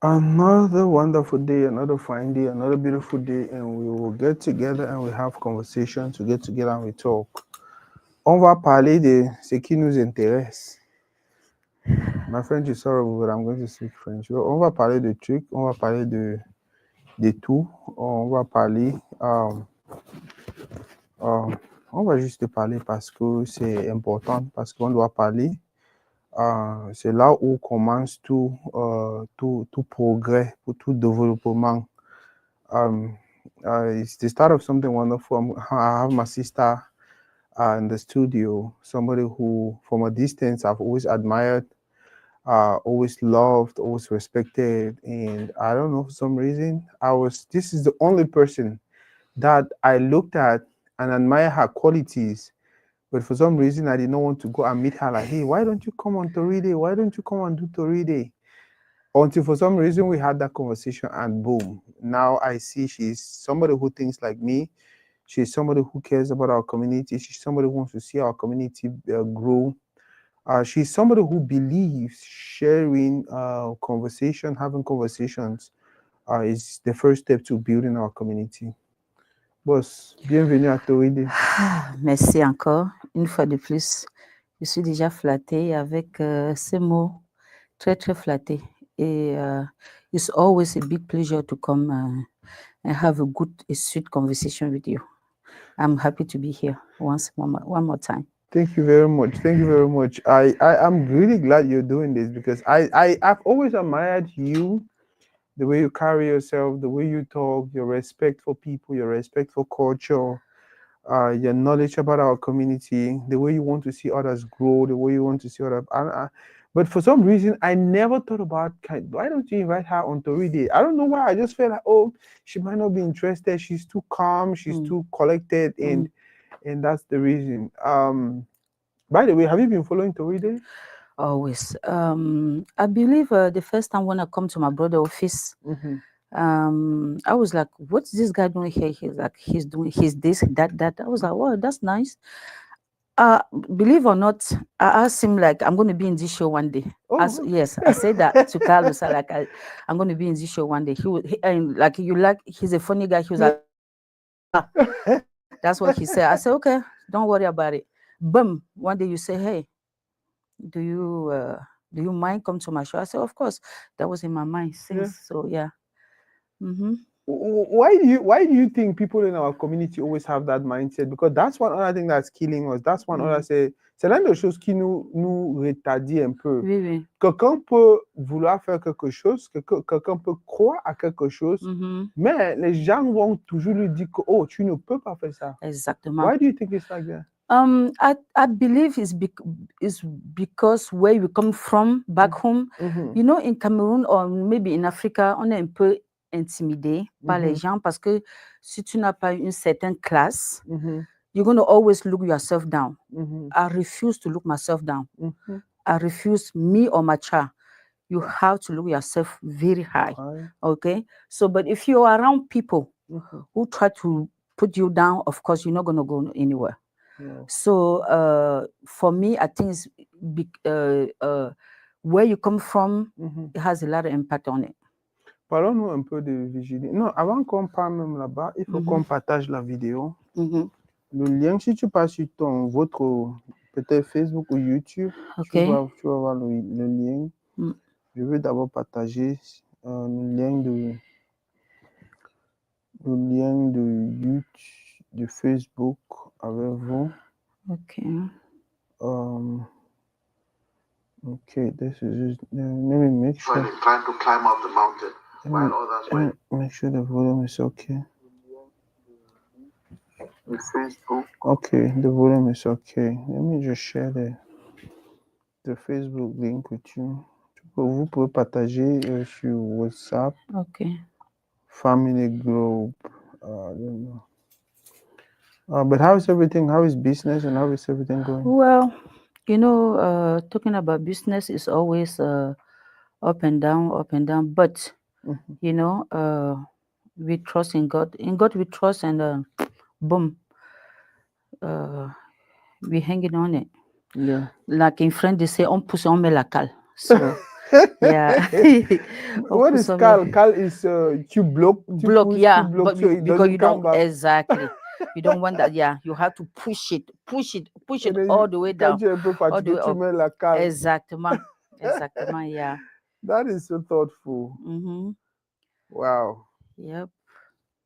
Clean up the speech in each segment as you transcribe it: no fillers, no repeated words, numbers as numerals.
Another wonderful day, another fine day, another beautiful day, and we will get together and we have conversation to get together and we talk. On va parler de ce qui nous intéresse. My French is horrible, but I'm going to speak French. On va parler de trucs, on va parler de tout. On va parler, euh, on va juste parler parce que c'est important, parce qu'on doit parler. C'est là où commence tout progrès, tout développement. It's the start of something wonderful. I have my sister in the studio, somebody who, from a distance, I've always admired, always loved, always respected. And I don't know, for some reason, this is the only person that I looked at and admire her qualities. But for some reason, I did not want to go and meet her like, hey, why don't you come on Toridey? Why don't you come and do Toridey? Until for some reason we had that conversation and boom, now I see she's somebody who thinks like me. She's somebody who cares about our community. She's somebody who wants to see our community grow. She's somebody who believes sharing conversation, having conversations is the first step to building our community. Boss, bienvenue à Toridey. Merci encore, une fois de plus. Je suis déjà flattée avec ces mots, très très flattée. Et it's always a big pleasure to come and have a sweet conversation with you. I'm happy to be here one more time. Thank you very much. Thank you very much. I'm really glad you're doing this because I've always admired you, the way you carry yourself, the way you talk, your respect for people, your respect for culture, your knowledge about our community, the way you want to see others grow, the way you want to see others. But for some reason, I never thought about why don't you invite her on Toridey? I don't know why. I just felt like, oh, she might not be interested. She's too calm. She's too collected, and that's the reason. By the way, have you been following Toridey? Always. I believe the first time when I come to my brother's office, I was like, what's this guy doing here? He's like, he's this, that. I was like, wow, that's nice. Believe or not, I asked him like, I'm going to be in this show one day. Oh. Yes, I said that to Carlos. I'm going to be in this show one day. And like, he's a funny guy. He was like, that's what he said. I said, okay, don't worry about it. Boom. One day you say, hey, do you mind come to my show? I said, of course. That was in my mind since. So yeah. Why do you think people in our community always have that mindset? Because that's one other thing that's killing us. That's one other c'est l'une des choses qui nous retardit un peu. Oui, oui. Quelqu'un peut vouloir faire quelque chose, quelqu'un peut croire à quelque chose, mais les gens vont toujours lui dire que oh, tu ne peux pas faire ça. Exactement. Why do you think it's like that? I believe it's because where you come from back home. You know, in Cameroon or maybe in Africa, on est un peu intimidé par les gens parce que si tu n'as pas une certaine classe, you're going to always look yourself down. I refuse to look myself down. I refuse me or my child. You have to look yourself very high. Okay? So, but if you're around people who try to put you down, of course, you're not going to go anywhere. Yeah. So, for me, I think it's where you come from, it has a lot of impact on it. Parlons-nous un peu de Virginie. Non, avant qu'on parle même là-bas, il faut qu'on partage la vidéo. Le lien, si tu passes sur votre peut-être Facebook ou YouTube, tu vas voir le lien. Je veux d'abord partager le lien de YouTube, de Facebook avec vous. Okay, this is just, let me make sure. Trying to climb up the mountain while others wait. Make sure the volume is okay. Facebook. Okay, the volume is okay. Let me just share the Facebook link with you. Vous pouvez partager sur WhatsApp. Okay. Family group. I don't know. But how is everything? How is business and how is everything going? Well, you know, talking about business is always up and down. But you know, we trust in God. In God we trust, and boom, we hanging on it. Yeah. Like in French they say, on pousse, on met la cale. So Yeah. Or What put is somewhere. Cal? Cal is you block, you Block, push, you yeah, block, but so it because doesn't you come don't back. exactly, you don't want that. Yeah, you have to push it And then all the way can't down, you improve all the way up. like Cal? Exactement, exactement. Yeah. That is so thoughtful. Mm-hmm. Wow. Yep.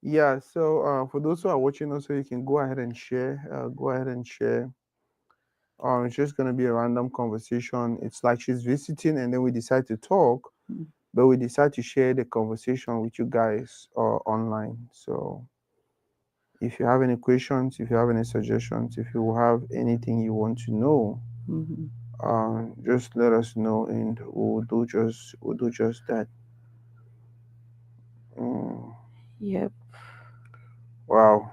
Yeah. So for those who are watching, also you can go ahead and share. Go ahead and share. It's just gonna be a random conversation. It's like she's visiting, and then we decide to talk, Mm. but we decide to share the conversation with you guys online. So if you have any questions, if you have any suggestions, if you have anything you want to know, Mm-hmm. just let us know, and we'll do just that. Mm, Yep. wow,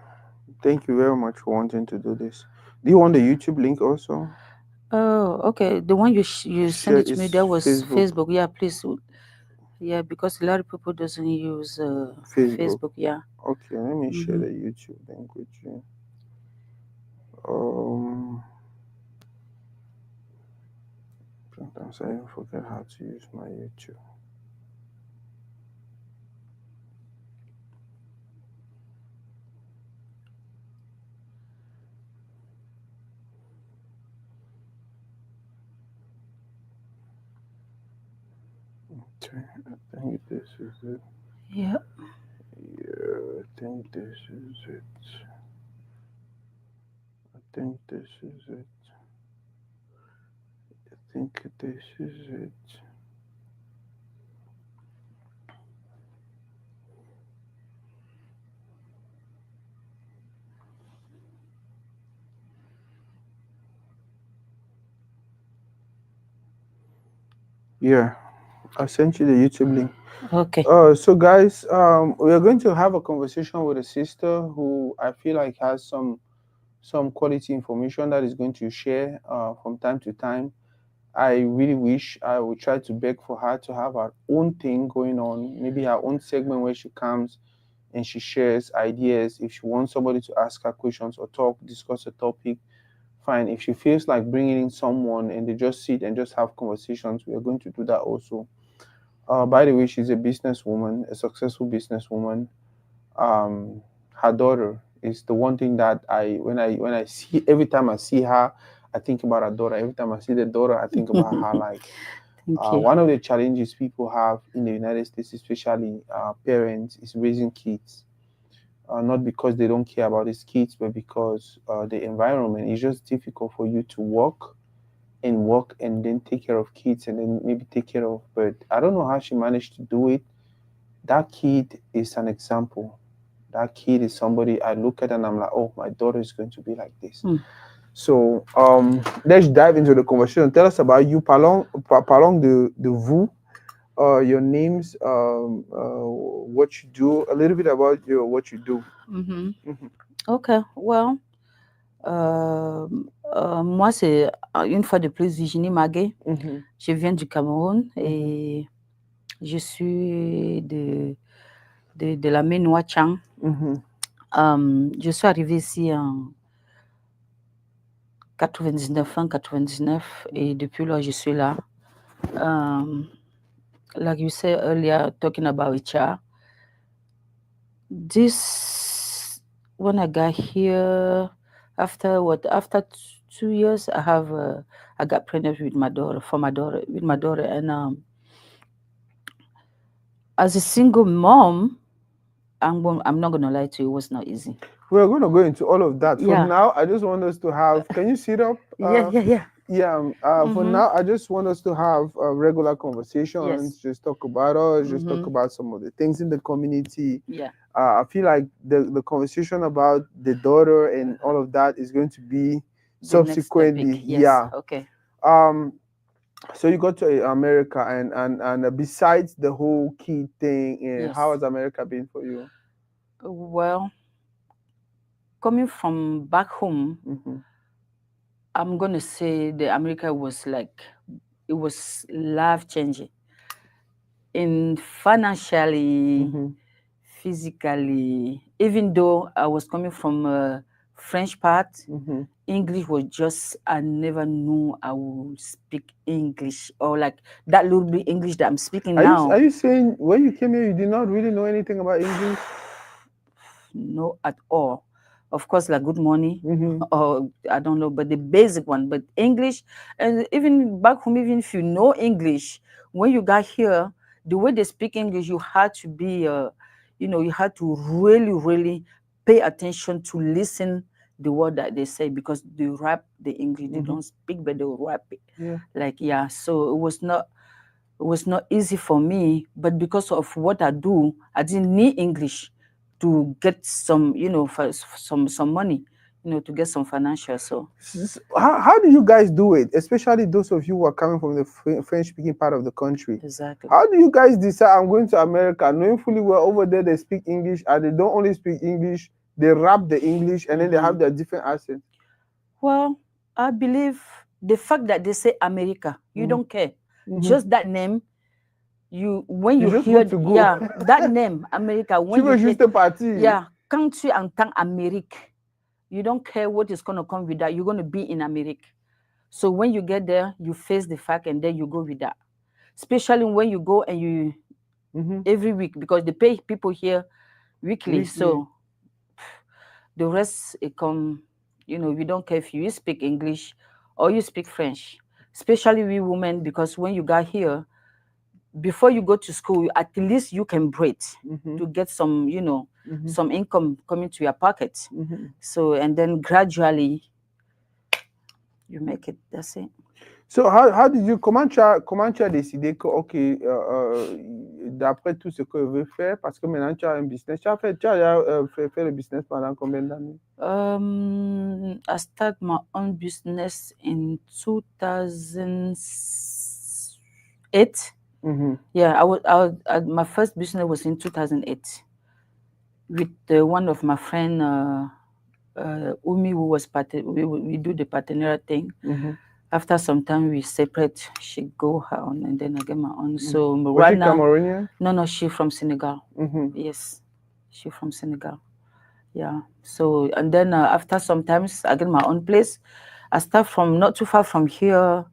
thank you very much for wanting to do this. Do you want the YouTube link also? Oh, okay. The one you sent Share it to me, is that was Facebook. Facebook. Yeah, please. Yeah, because a lot of people doesn't use Facebook. Facebook. Yeah. Okay, let me share Mm-hmm. the YouTube link with you. Um, sometimes I even forget how to use my YouTube. Okay, I think this is it. Yeah. Yeah, I think this is it. I think this is it. I think this is it. Yeah, I sent you the YouTube link. Okay. So guys, we are going to have a conversation with a sister who I feel like has some quality information that is going to share from time to time. I really wish I would try to beg for her to have her own thing going on, maybe her own segment where she comes and she shares ideas. If she wants somebody to ask her questions or talk, discuss a topic, fine. If she feels like bringing in someone and they just sit and just have conversations, we are going to do that also. By the way, she's a businesswoman, a successful businesswoman. Um, Her daughter is the one thing that when I see every time I see her, I think about her daughter. Every time I see the daughter, I think about her. Like Thank you. one of the challenges people have in the United States, especially parents, is raising kids. Not because they don't care about these kids, but because the environment is just difficult for you to work and then take care of kids and then maybe take care of. But I don't know how she managed to do it. That kid is an example. That kid is somebody I look at and I'm like, oh, my daughter is going to be like this. Mm. So let's dive into the conversation. Tell us about you. Parlons de vous, your names, what you do, a little bit about what you do. Mm-hmm. Mhm, Okay. Well, moi, c'est une fois de plus Virginie Maguet. mhm, Je viens du Cameroun mhm, et je suis de la Ménois Chang. mhm. Je suis arrivée ici en 99, fin 99, et depuis là, je suis là. Like you said earlier, talking about HR, this, when I got here, after 2 years, I got pregnant with my daughter, and as a single mom, I'm not gonna lie to you, it was not easy. We're going to go into all of that. For Yeah. now, I just want us to have. Can you sit up? Yeah. Yeah. For Mm-hmm. now, I just want us to have regular conversations. Yes. Just talk about us. Just talk Mm-hmm. about some of the things in the community. Yeah. I feel like the conversation about the daughter and all of that is going to be The next topic. subsequently. Yes. Yeah. Okay. So you got to America, and besides the whole key thing, Yes. how has America been for you? Well, coming from back home, Mm-hmm. I'm gonna say the America was like, it was life changing in financially, Mm-hmm. physically. Even though I was coming from a French part, Mm-hmm. English was just, I never knew I would speak English, or like that little bit English that I'm speaking now. Are you saying when you came here, you did not really know anything about English? No, at all. Of course, like good morning, Mm-hmm. or I don't know, but the basic one. But English, and even back home, even if you know English, when you got here, the way they speak English, you had to be, you had to really, really pay attention to listen the word that they say, because they rap the English. They don't speak, but they rap it. Yeah. Like, yeah. So it was not easy for me, but because of what I do, I didn't need English to get some, for some money, to get some financial. So How do you guys do it, especially those of you who are coming from the French-speaking part of the country? exactly. How do you guys decide I'm going to America, knowing fully well over there they speak English, and they don't only speak English, they rap the English, and then they have their different accents? Well, I believe the fact that they say America, you don't care. Just that name, when you just hear, want to go. that name, America, Tu when veux you juste partir. hear, quand tu entends Amérique, you don't care what is going to come with that. You're going to be in America. So when you get there, you face the fact, and then you go with that. Especially when you go and you every week, because they pay people here weekly. So the rest, it come, we don't care if you speak English or you speak French. Especially we women, because when you got here, before you go to school, at least you can breathe to get some, some income coming to your pocket. So, and then gradually you make it. That's it. So how did you, comment tu as décidé que, ok, d'après tout ce que je veux faire, parce que maintenant tu as un business, tu as fait le business pendant combien d'années? I started my own business in 2008. Yeah, my first business was in 2008 with one of my friend, Umi, who was we do the partner thing. After some time we separate. She go her own, and then I get my own. So Was right she now, Cameroonian? no, she from Senegal. Yes, she from Senegal. Yeah. So, and then after sometimes I get my own place. I start from not too far from here,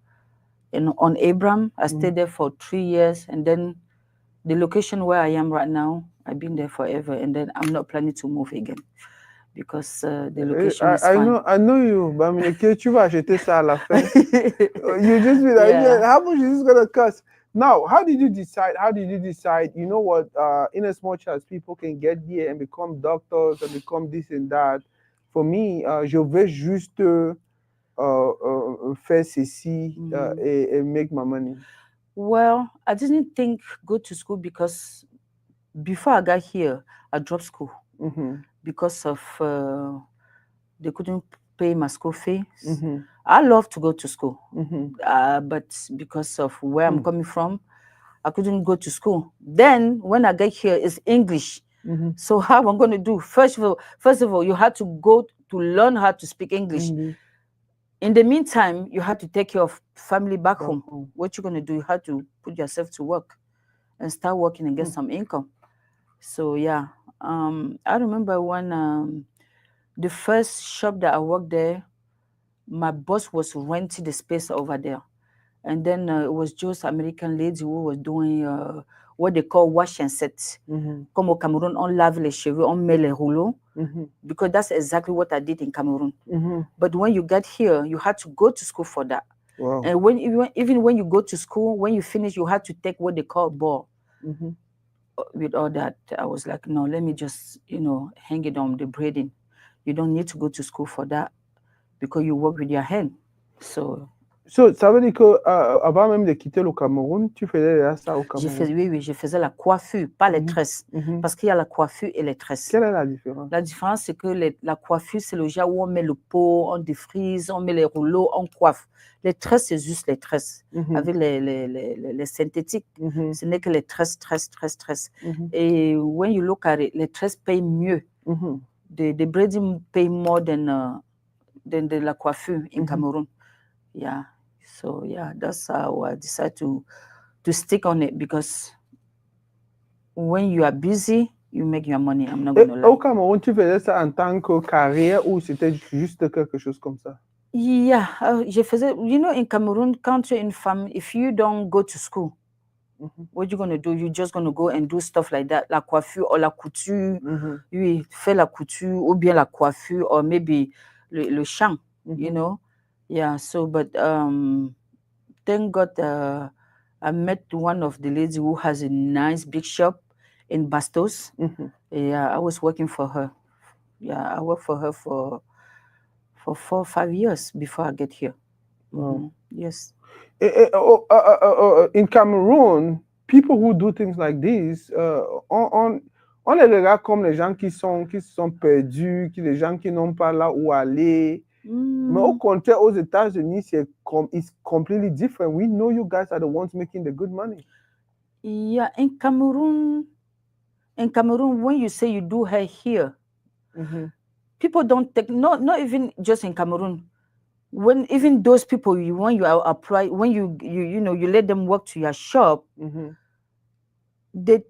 on Abram. I stayed there for 3 years, and then the location where I am right now, I've been there forever, and then I'm not planning to move again, because the location is fine. I know you, but tu vas acheter ça à la fin. You just be like, yeah, how much is this gonna cost? Now, how did you decide? You know what? In as much as people can get here and become doctors and become this and that, for me, je vais juste faire ceci et make my money. Well, I didn't think go to school, because before I got here, I dropped school because of they couldn't pay my school fees. I love to go to school, but because of where I'm coming from, I couldn't go to school. Then when I get here, it's English. So how am I going to do? First of all, you had to go to learn how to speak English. In the meantime, you had to take care of family back home. What you're going to do? You had to put yourself to work and start working and get some income. So yeah, I remember when the first shop that I worked there, my boss was renting the space over there. And then it was just American lady who was doing what they call wash and set. Comme au Cameroun, on lave les cheveux, on met les rouleaux. Because that's exactly what I did in Cameroon. But when you get here, you had to go to school for that. Wow. And even when you go to school, when you finish, you had to take what they call ball. With all that, I was like, no, let me just, hang it on the braiding. You don't need to go to school for that, because you work with your hand. So ça veut dire que avant même de quitter le Cameroun, tu faisais ça au Cameroun? Oui, je faisais la coiffure, pas les tresses. Parce qu'il y a la coiffure et les tresses. Quelle est la différence? La différence, c'est que la coiffure, c'est le genre où on met le pot, on défrise, on met les rouleaux, on coiffe. Les tresses, c'est juste les tresses. Avec les synthétiques, ce n'est que les tresses. Et when you look at it, les tresses payent mieux. The braiding pay more than la coiffure in Cameroon. Yeah. So yeah, that's how I decided to stick on it, because when you are busy, you make your money. I'm not going to lie. Au Cameroun, tu faisais ça en tant que carrière ou c'était juste quelque chose comme ça? Yeah, je faisais, you know, in Cameroon, quand tu es une femme, if you don't go to school, what you going to do? You're just going to go and do stuff like that, la coiffure or la couture. Oui, faire la couture ou bien la coiffure or maybe le chant, you know. Yeah, so, but thank God I met one of the ladies who has a nice big shop in Bastos. Yeah, I was working for her. Yeah, I worked for her for 4 or 5 years before I get here. Yes. In Cameroon, people who do things like this, on les regarde comme les gens qui sont perdus, les gens qui n'ont pas là où aller. Mais au contraire, aux États-Unis, it's completely different. We know you guys are the ones making the good money. Yeah, in Cameroon, when you say you do hair here, people don't take, not even just in Cameroon. When even those people, when you apply, when you let them work to your shop, they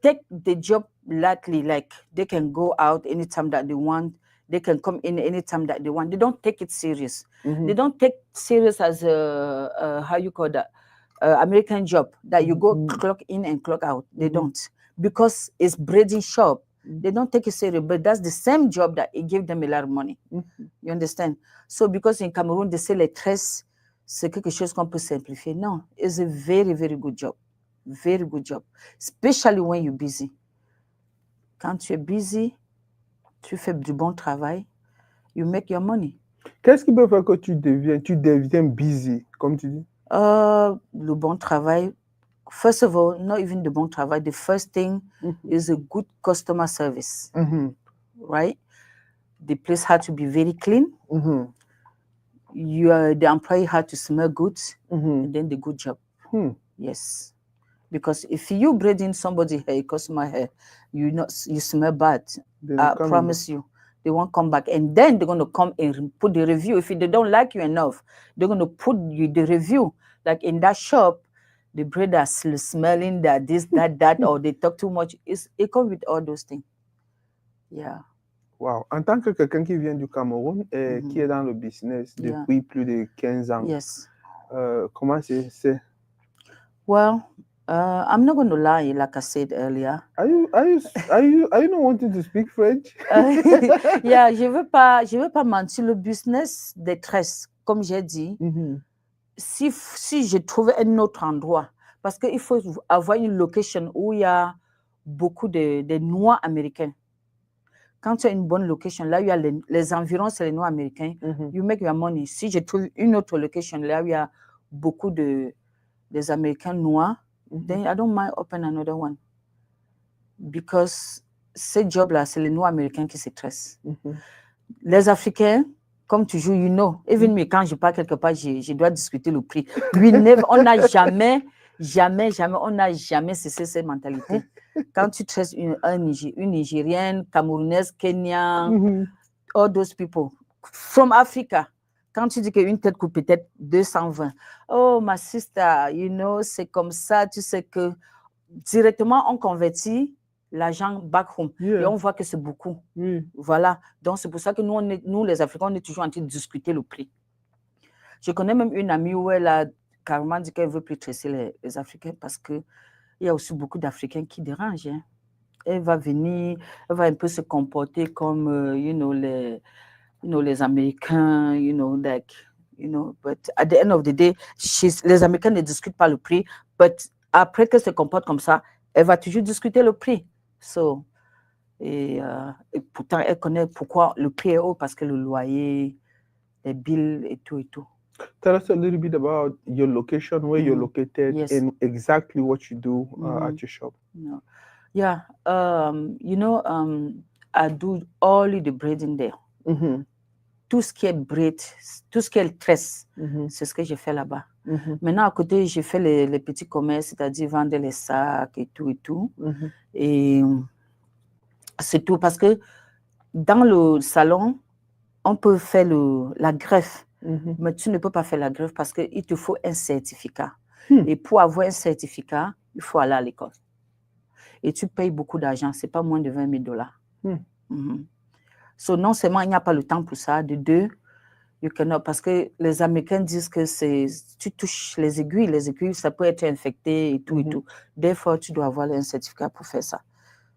take the job lightly. Like they can go out anytime that they want. They can come in anytime that they want. They don't take it serious. They don't take serious as a how you call that American job that you go clock in and clock out. They don't, because it's braiding shop. They don't take it serious, but that's the same job that it gave them a lot of money. You understand? So because in Cameroon, they say les tresses, c'est quelque chose qu'on peut simplifier. No, it's a very, very good job. Very good job. Especially when you're busy. Quand tu es busy, tu fais du bon travail, you make your money. Qu'est-ce qui peut faire que tu deviens busy, comme tu dis? Le bon travail. First of all, not even the bon travail. The first thing is a good customer service. Right? The place had to be very clean. The employee had to smell good, and then the good job. Yes. Because if you braiding somebody's hair, customer hair, you smell bad. I promise you, they won't come back. And then they're going to come and put the review. If they don't like you enough, they're going to put you the review. Like in that shop, the braider smelling that this, that, or they talk too much. It comes with all those things. Yeah. Wow. En tant que quelqu'un qui vient du Cameroun et qui est dans le business depuis plus de 15 ans, comment c'est? Well, I'm not going to lie, like I said earlier. Are you not wanting to speak French? Yeah, je veux pas mentir. Le business des tresses, comme j'ai dit, si je trouve un autre endroit, parce qu'il faut avoir une location où il y a beaucoup de Noirs américains. Quand tu as une bonne location, là où il y a les environs, c'est les Noirs américains, you make your money. Si je trouve une autre location, là où il y a beaucoup des Américains noirs, then I don't mind open another one. Because ces jobs-là, c'est les Noirs américains qui se tressent. Les Africains, comme toujours, you know, even me, quand je pars quelque part, je dois discuter le prix. On n'a jamais cessé cette mentalité. Quand tu tresses une Nigérienne, Camerounaise, Kenyan, all those people from Africa, quand tu dis qu'une tête coûte peut-être 220, oh, ma sister, you know, c'est comme ça, tu sais que directement, on convertit l'argent back home. Et on voit que c'est beaucoup. Voilà. Donc, c'est pour ça que nous, les Africains, on est toujours en train de discuter le prix. Je connais même une amie où elle a carrément dit qu'elle ne veut plus tresser les Africains parce qu'il y a aussi beaucoup d'Africains qui dérangent. Hein. Elle va venir, elle va un peu se comporter comme, les Américains, but at the end of the day, les Américains ne discutent pas le prix, but après qu'elle se comporte comme ça, elle va toujours discuter le prix. So, et pourtant, elle connaît pourquoi le prix est haut, parce que le loyer, les bills et tout et tout. Tell us a little bit about your location, where you're located, and exactly what you do at your shop. Yeah, I do all the braiding there. Tout ce qui est braid, tout ce qui est tresse, c'est ce que je fais là-bas. Maintenant, à côté, je fais les petits commerces, c'est-à-dire vendre les sacs et tout et tout. Et c'est tout, parce que dans le salon, on peut faire la greffe, mais tu ne peux pas faire la greffe parce qu'il te faut un certificat. Et pour avoir un certificat, il faut aller à l'école. Et tu payes beaucoup d'argent, ce n'est pas moins de $20,000. So, non seulement il n'y a pas le temps pour ça, de deux, You cannot, parce que les Américains disent que tu touches les aiguilles, ça peut être infecté et tout et tout. Des fois, tu dois avoir un certificat pour faire ça.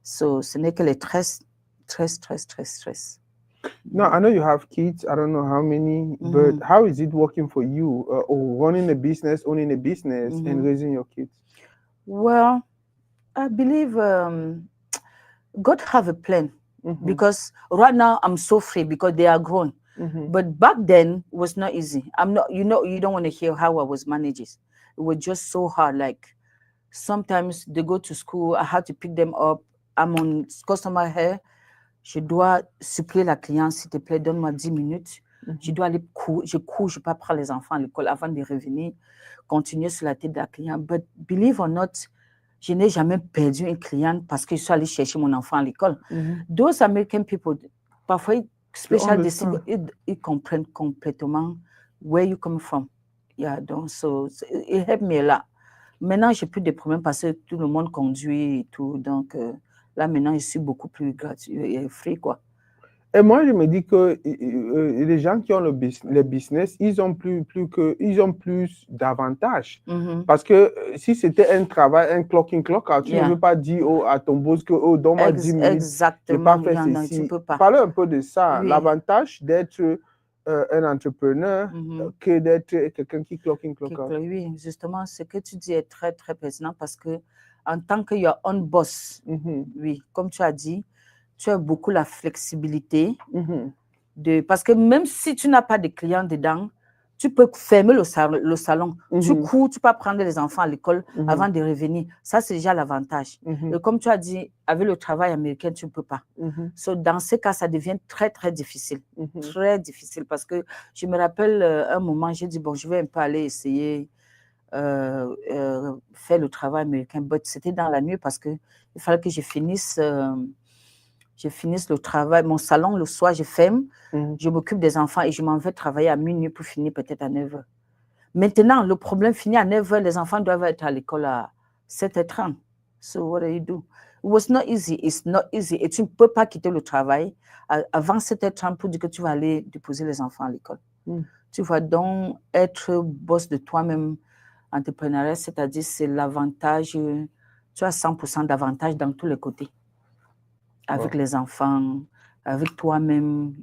So, ce n'est que les stress. Now, I know you have kids. I don't know how many, but how is it working for you? Or running a business, owning a business, and raising your kids? Well, I believe God have a plan because right now I'm so free because they are grown. But back then it was not easy. I'm not, you don't want to hear how I was managing. It was just so hard. Like sometimes they go to school, I had to pick them up. I'm on customer care. Je dois suppléer la cliente, s'il te plaît, donne-moi 10 minutes. Je dois aller je cours, je peux prendre les enfants à l'école avant de revenir, continuer sur la tête de la cliente. But believe or not, je n'ai jamais perdu une cliente parce que je suis allée chercher mon enfant à l'école. Those American people, parfois, spécial ils comprennent complètement where you come from. Yeah, donc, so it helped me a lot. Maintenant, j'ai plus de problèmes parce que tout le monde conduit et tout, donc là, maintenant, je suis beaucoup plus gratuit et free, quoi. Et moi, je me dis que les gens qui ont les business, ils ont plus d'avantages. Parce que si c'était un travail, un clock in, clock out, tu ne veux pas dire à ton boss que donne-moi 10 minutes, exactement, je ne vais pas faire ceci. Parlez un peu de ça. L'avantage d'être un entrepreneur que d'être quelqu'un qui clock in, clock out. Oui, justement, ce que tu dis est très, très pertinent parce que en tant que your own boss, oui, comme tu as dit, tu as beaucoup la flexibilité parce que même si tu n'as pas de clients dedans, tu peux fermer le salon. Tu cours, tu peux prendre les enfants à l'école avant de revenir. Ça, c'est déjà l'avantage. Et comme tu as dit, avec le travail américain, tu ne peux pas. So, dans ce cas, ça devient très, très difficile. Très difficile parce que je me rappelle un moment, j'ai dit, bon, je vais un peu aller essayer faire le travail américain. Mais c'était dans la nuit parce qu'il fallait que je finisse le travail, mon salon le soir, je ferme, je m'occupe des enfants et je m'en vais travailler à minuit pour finir peut-être à 9h. Maintenant, le problème finit à 9h, les enfants doivent être à l'école à 7h30. So what do you do? It was not easy, it's not easy. Et tu ne peux pas quitter le travail avant 7h30 pour dire que tu vas aller déposer les enfants à l'école. Tu vas donc être boss de toi-même, entrepreneuriat, c'est-à-dire c'est l'avantage, tu as 100% d'avantage dans tous les côtés. Avec les enfants, avec toi-même,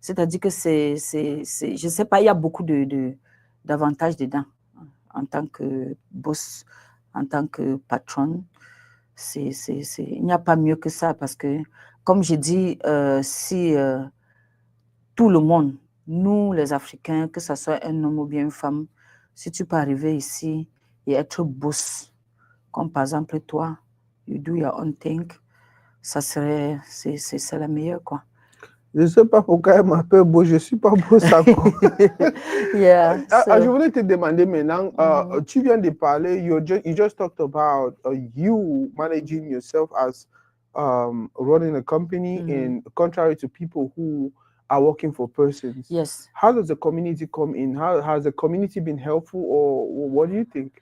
c'est-à-dire que je ne sais pas, il y a beaucoup d'avantages dedans. En tant que boss, en tant que patron, il n'y a pas mieux que ça parce que, comme je dis, si tout le monde, nous les Africains, que ce soit un homme ou bien une femme, si tu peux arriver ici et être boss, comme par exemple toi, you do your own thing, ça serait, c'est la meilleure, quoi. Je ne sais pas pourquoi elle m'appelle beau, je ne suis pas beau, ça. Je voulais te demander maintenant, tu viens de parler, you just talked about you managing yourself as running a company and contrary to people who are working for persons. Yes. How does the community come in? How has the community been helpful or what do you think?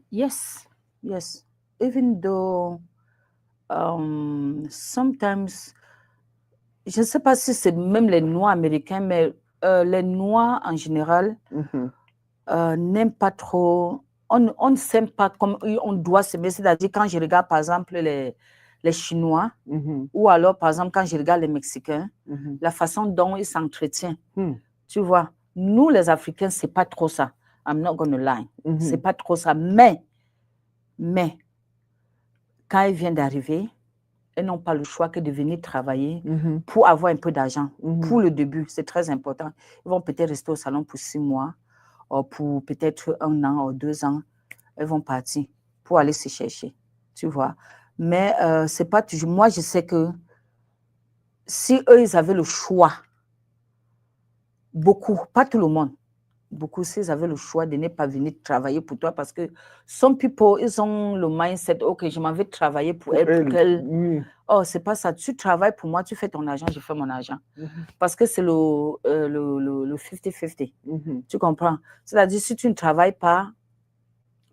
Yes. Even though sometimes, je ne sais pas si c'est même les Noirs américains, mais les Noirs en général n'aiment pas trop, on ne s'aime pas comme on doit s'aimer. C'est-à-dire quand je regarde par exemple les Chinois ou alors par exemple quand je regarde les Mexicains, la façon dont ils s'entretiennent, tu vois, nous les Africains, c'est pas trop ça. I'm not gonna lie. C'est pas trop ça. Mais, quand ils viennent d'arriver, ils n'ont pas le choix que de venir travailler pour avoir un peu d'argent. Pour le début, c'est très important. Ils vont peut-être rester au salon pour 6 mois, ou pour peut-être 1 an ou 2 ans. Ils vont partir pour aller se chercher, tu vois. Mais c'est pas toujours. Moi, je sais que si eux, ils avaient le choix, beaucoup, pas tout le monde, beaucoup, s'ils avaient le choix de ne pas venir travailler pour toi parce que some people, ils ont le mindset, ok, je m'en vais travailler pour elle, pour qu'elle. Oh, c'est pas ça. Tu travailles pour moi, tu fais ton argent, je fais mon argent. Parce que c'est le 50-50. Tu comprends? C'est-à-dire, si tu ne travailles pas,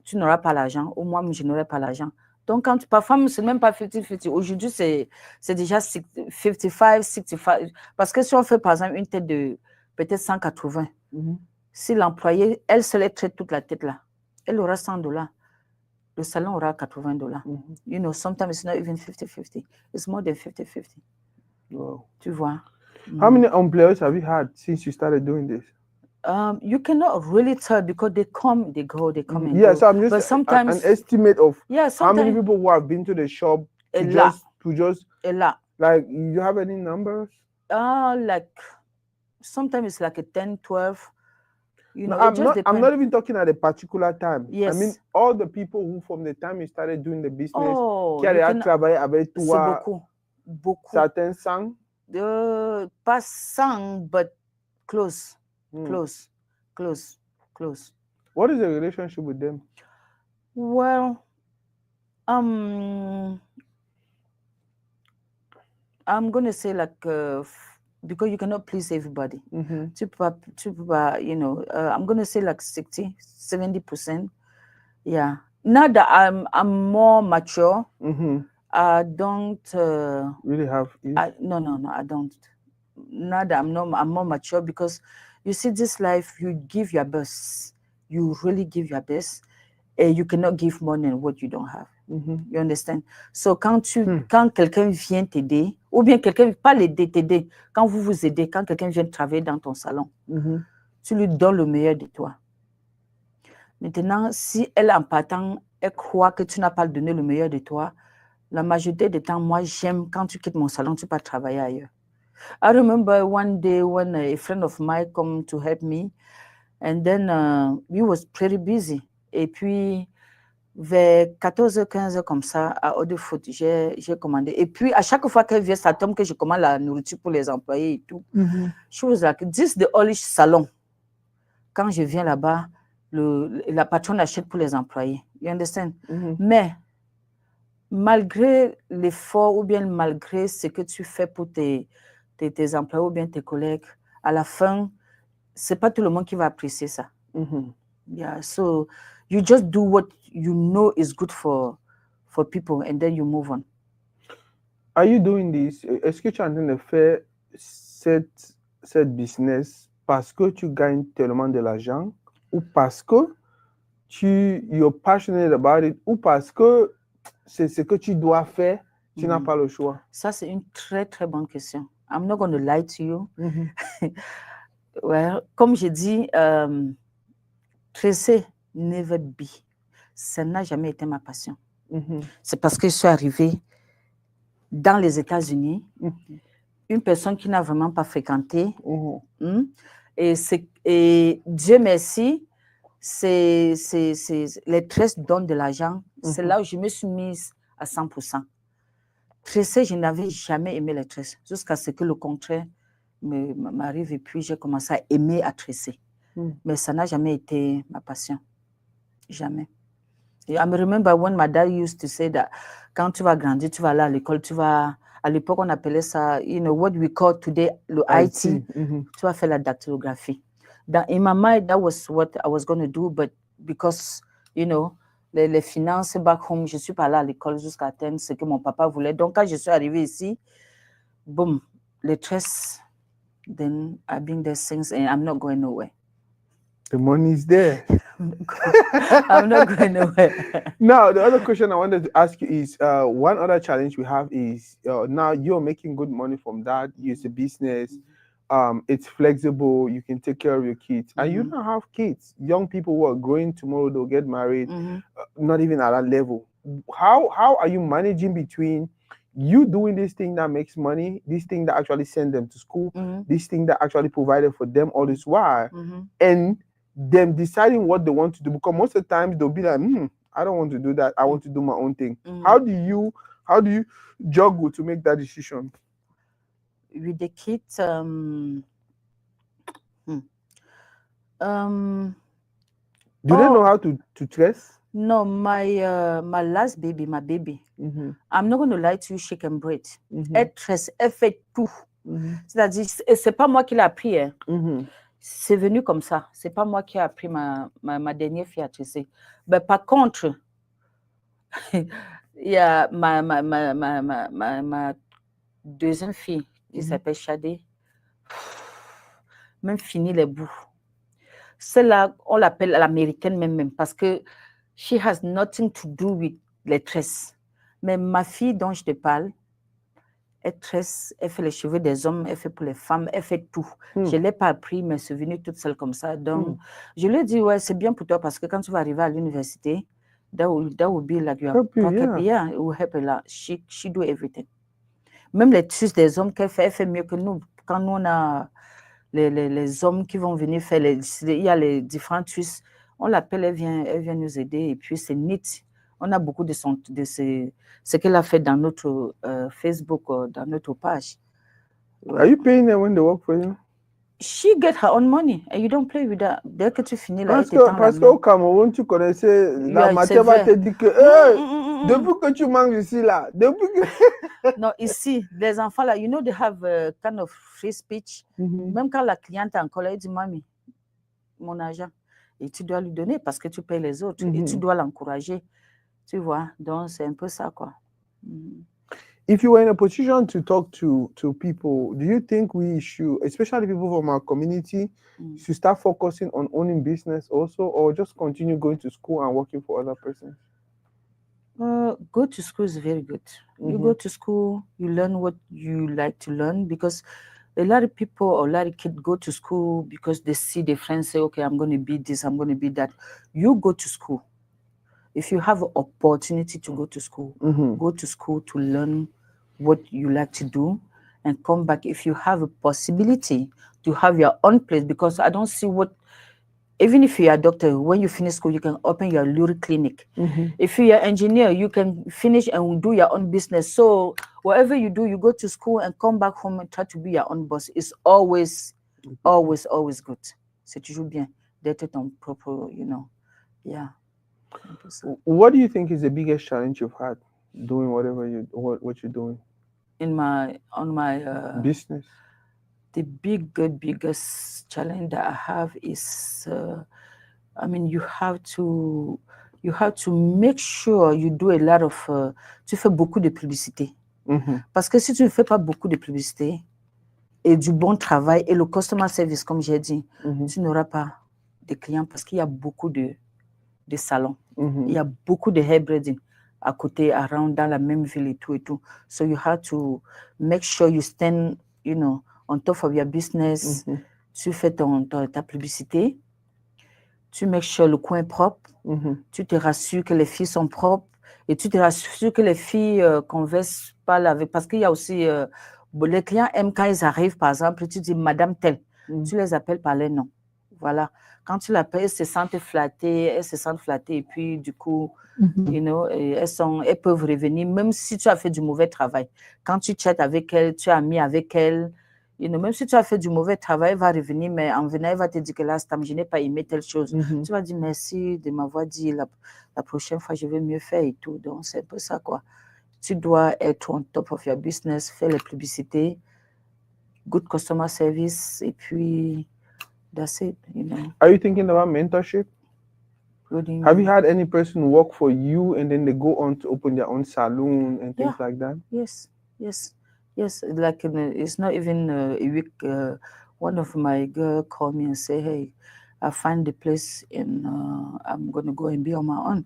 tu n'auras pas l'argent, ou moi, je n'aurai pas l'argent. Donc, parfois, c'est même pas 50-50. Aujourd'hui, c'est déjà 55, 65. Parce que si on fait, par exemple, une tête de peut-être 180, si l'employé, elle se les traite toute la tête là, elle aura $100. Le salon aura $80. You know, sometimes it's not even 50-50. It's more than 50-50. Wow. Tu vois? How many employees have you had since you started doing this? You cannot really tell because they come, they go, they come and Yeah, go. so I'm just but sometimes, an estimate of how many sometimes people who have been to the shop a to lot. just A lot. like, you have any numbers? Like sometimes it's like a 10, 12. You know, No, it just depends. I'm not even talking at a particular time. Yes. I mean all the people who from the time you started doing the business, Oh, qui a travaillé avec c'est toi, beaucoup. certains 100? Pas 100, but close. What is the relationship with them? Well, I'm going to say like, because you cannot please everybody. Tu peux pas, you know, I'm going to say like 60, 70%. Yeah. Now that I'm more mature, I don't really have no, I don't. Now that I'm more mature, because you see, this life, you give your best. You really give your best. And you cannot give more than what you don't have. You understand? So quand quelqu'un vient t'aider, ou bien quelqu'un, pas l'aider, t'aider, quand vous vous aidez, quand quelqu'un vient travailler dans ton salon, tu lui donnes le meilleur de toi. Maintenant, si elle, en partant, elle croit que tu n'as pas donné le meilleur de toi, la majorité du temps, moi, j'aime quand tu quittes mon salon, tu vas travailler ailleurs. I remember one day when a friend of mine come to help me, and then he was pretty busy. Et puis, vers 14h, 15h comme ça, à Eau de Foot, j'ai commandé. Et puis, à chaque fois qu'elle vient, ça tombe que je commande la nourriture pour les employés et tout. She was like, this is the only salon. Quand je viens là-bas, la patronne achète pour les employés. You understand? Mais, malgré l'effort ou bien malgré ce que tu fais pour tes employés ou bien tes collègues, à la fin, c'est pas tout le monde qui va apprécier ça. Yeah, so you just do what you know is good for people, and then you move on. Are you doing this? Est-ce que tu es en train de faire cette business parce que tu gagnes tellement de l'argent, ou parce que you're passionate about it, ou parce que c'est ce que tu dois faire, tu n'as pas le choix? Ça, c'est une très, très bonne question. I'm not going to lie to you. Well, comme j'ai dit, tresser, never be. Ça n'a jamais été ma passion. C'est parce que je suis arrivée dans les États-Unis, une personne qui n'a vraiment pas fréquenté. Et Dieu merci, les tresses donnent de l'argent. C'est là où je me suis mise à 100%. Tresser, je n'avais jamais aimé les tresses, jusqu'à ce que le contraire m'arrive, et puis j'ai commencé à aimer à tresser. Mais ça n'a jamais été ma passion. Jamais. I remember when my dad used to say that quand tu vas grandir, tu vas aller à l'école, à l'époque on appelait ça, you know, what we call today le IT. Tu vas faire la dactylographie. In my mind, that was what I was going to do, but because, you know, les finances back home, je suis pas allée à l'école jusqu'à atteindre ce que mon papa voulait. Donc quand je suis arrivée ici, boom, les tresses, then I've been there since, and I'm not going nowhere. The money is there. I'm not going nowhere. Now, the other question I wanted to ask you is, one other challenge we have is, now you're making good money from that. It's a business. It's flexible. You can take care of your kids. And you don't have kids. Young people who are growing tomorrow, they'll get married, not even at that level. How are you managing between you doing this thing that makes money, this thing that actually sends them to school, this thing that actually provided for them all this while, and them deciding what they want to do? Because most of the time they'll be like, I don't want to do that. I want to do my own thing. How do you juggle to make that decision? With the kids, do they know how to dress? No, my last baby, I'm not going to lie to you, she can breathe. Elle tresse, elle fait tout. C'est-à-dire, c'est pas moi qui l'ai appris. C'est venu comme ça. C'est pas moi qui ai appris ma dernière fille à tresser. Mais par contre, Il y a ma deuxième fille qui s'appelle Shadé. Même fini les bouts. Celle-là, on l'appelle l'américaine même parce que she has nothing to do with les tresses. Mais ma fille dont je te parle, elle tresse, elle fait les cheveux des hommes, elle fait pour les femmes, elle fait tout. Je ne l'ai pas appris, mais c'est venu toute seule comme ça. Donc, je lui ai dit, ouais, c'est bien pour toi parce que quand tu vas arriver à l'université, that will be like your pocket. Yeah, it will help a lot. She do everything. Même les tissus des hommes qu'elle fait, elle fait mieux que nous. Quand nous, on a les hommes qui vont venir faire, il y a les différents twists, on l'appelle, elle vient nous aider et puis c'est neat. On a beaucoup de ce qu'elle a fait dans notre Facebook, dans notre page. Are you paying them when they work for you? She get her own money and you don't play with that. Dès que tu finis là, parce qu'au Cameroun, tu connaissais la matière va te dire que depuis que tu manges ici là, depuis que... Non, ici, les enfants là, you know, they have a kind of free speech. Même quand la cliente est encore là, elle dit, mamie, mon argent. Et tu dois lui donner parce que tu payes les autres et tu dois l'encourager. Tu vois, donc c'est un peu ça, quoi. If you were in a position to talk to people, do you think we should, especially people from our community, should start focusing on owning business also, or just continue going to school and working for other persons? Go to school is very good. You go to school, you learn what you like to learn because a lot of people or a lot of kids go to school because they see their friends say, okay, I'm going to be this, I'm going to be that. You go to school. If you have an opportunity to go to school, go to school to learn what you like to do and come back. If you have a possibility to have your own place, because I don't see what, even if you're a doctor, when you finish school, you can open your little clinic. If you're an engineer, you can finish and do your own business. So whatever you do, you go to school and come back home and try to be your own boss. It's always good. C'est toujours bien d'être ton propre, you know, yeah. What do you think is the biggest challenge you've had doing whatever what you're doing? On my business. The biggest challenge that I have is, I mean, you have to make sure you do a lot of, tu fais beaucoup de publicité. Parce que si tu ne fais pas beaucoup de publicité et du bon travail et le customer service, comme j'ai dit, tu n'auras pas de clients parce qu'il y a beaucoup de salons. Il y a beaucoup de hairdressing à côté, around, dans la même ville et tout et tout. So you have to make sure you stand, you know, on top of your business. Tu fais ta publicité. Tu make sure le coin est propre. Tu te rassures que les filles sont propres. Et tu te rassures que les filles conversent, parlent avec... Parce qu'il y a aussi... les clients aiment quand ils arrivent, par exemple, tu dis « Madame telle ». Tu les appelles par leur nom. Voilà. Quand tu l'appelles, elles se sentent flattées, et puis du coup, you know, elles peuvent revenir, même si tu as fait du mauvais travail. Quand tu chattes avec elles, tu es ami avec elles, you know, même si tu as fait du mauvais travail, elle va revenir, mais en venant, elle va te dire que là, je n'ai pas aimé telle chose. Tu vas dire merci de m'avoir dit la prochaine fois, je vais mieux faire et tout. Donc, c'est un peu ça, quoi. Tu dois être on top of your business, faire les publicités, good customer service, et puis... That's it, you know. Are you thinking about mentorship? What do you Have mean? you had any person work for you and then they go on to open their own salon and things like that? Yes. Like it's not even a week. One of my girls called me and said, "Hey, I find the place and I'm gonna go and be on my own."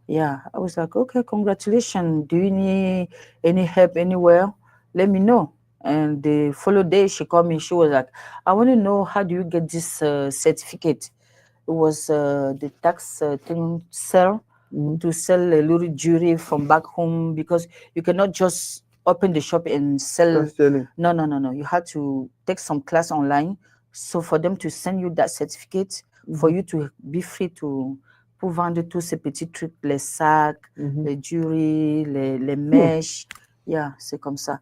Yeah, I was like, "Okay, congratulations. Do you need any help anywhere? Let me know." And the following day, she called me. She was like, "I want to know how do you get this certificate?" It was the tax thing to sell a little jewelry from back home because you cannot just open the shop and sell. Just selling. No. You had to take some class online. So for them to send you that certificate, for you to be free to pour vendre tous ces petits trucs, les sacs, les jewelry, les mèches. Yeah, c'est comme ça.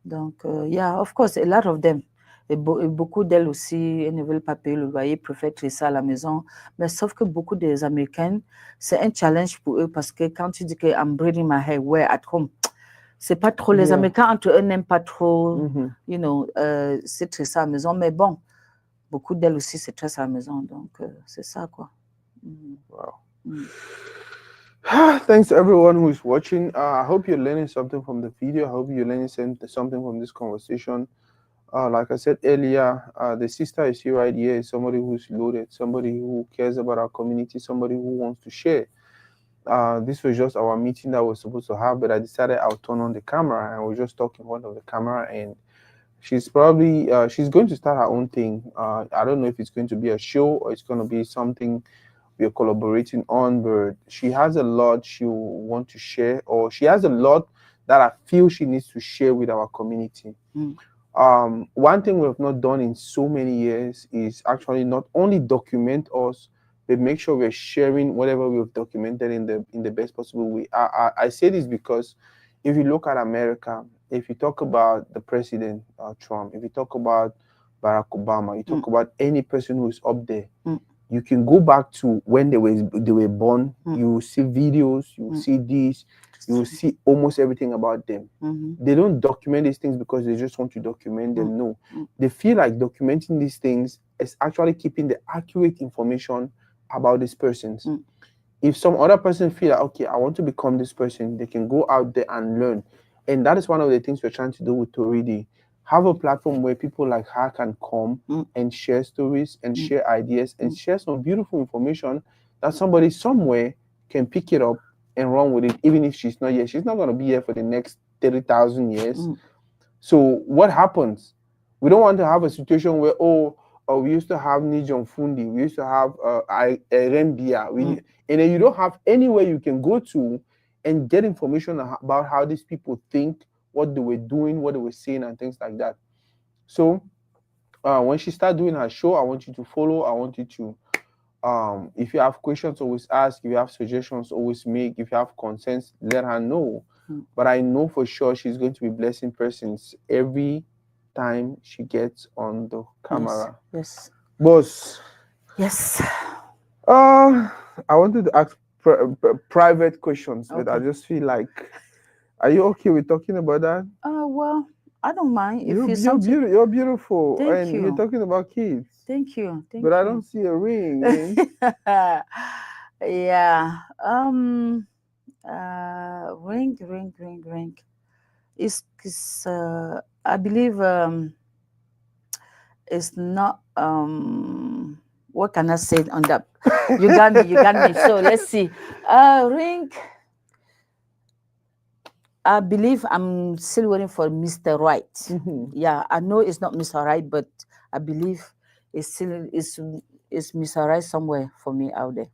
Donc, yeah, of course, a lot of them. Et beaucoup d'elles aussi, elles ne veulent pas payer le loyer, préfèrent créer ça à la maison. Mais sauf que beaucoup des Américaines, c'est un challenge pour eux parce que quand tu dis que I'm braiding my hair, where at home, c'est pas trop. Les Américains entre eux n'aiment pas trop, you know, c'est très ça à la maison. Mais bon, beaucoup d'elles aussi, c'est très ça à la maison. Donc, c'est ça, quoi. Wow. Thanks to everyone who is watching. I hope you're learning something from the video. I hope you're learning something from this conversation. Like I said earlier, the sister is here right here, is somebody who's loaded, somebody who cares about our community, somebody who wants to share. This was just our meeting that we're supposed to have, but I decided I'll turn on the camera and we're just talking in front of the camera. And she's probably she's going to start her own thing. I don't know if it's going to be a show or it's going to be something we're collaborating on, but she has a lot she will want to share, or she has a lot that I feel she needs to share with our community. One thing we have not done in so many years is actually not only document us, but make sure we're sharing whatever we have documented in the best possible way. I say this because if you look at America, if you talk about the president Trump, if you talk about Barack Obama, you talk about any person who is up there, you can go back to when they were born. You will see videos, you will see this, you will see almost everything about them. They don't document these things because they just want to document them. No, they feel like documenting these things is actually keeping the accurate information about these persons. If some other person feel like, okay, I want to become this person, they can go out there and learn. And that is one of the things we're trying to do with Toridey. Have a platform where people like her can come and share stories and share ideas and share some beautiful information that somebody somewhere can pick it up and run with it, even if she's not here. She's not going to be here for the next 30,000 years. So what happens? We don't want to have a situation where, we used to have Nijon Fundi, we used to have Rembia, and then you don't have anywhere you can go to and get information about how these people think, what they were doing, what they were saying, and things like that. So when she starts doing her show, I want you to follow. I want you to, if you have questions, always ask. If you have suggestions, always make. If you have concerns, let her know. But I know for sure she's going to be blessing persons every time she gets on the camera. Yes. Boss. Yes. I wanted to ask private questions, but I just feel like, are you okay with talking about that? Well, I don't mind. If You're you're beautiful. Thank and you. You're talking about kids. Thank you. But I don't see a ring. Yeah. Ring. It's I believe it's not what can I say on that? You got me. So let's see. Ring. I believe I'm still waiting for Mr. Right. Yeah, I know it's not Mr. Right, but I believe it's still is Mr. Right somewhere for me out there.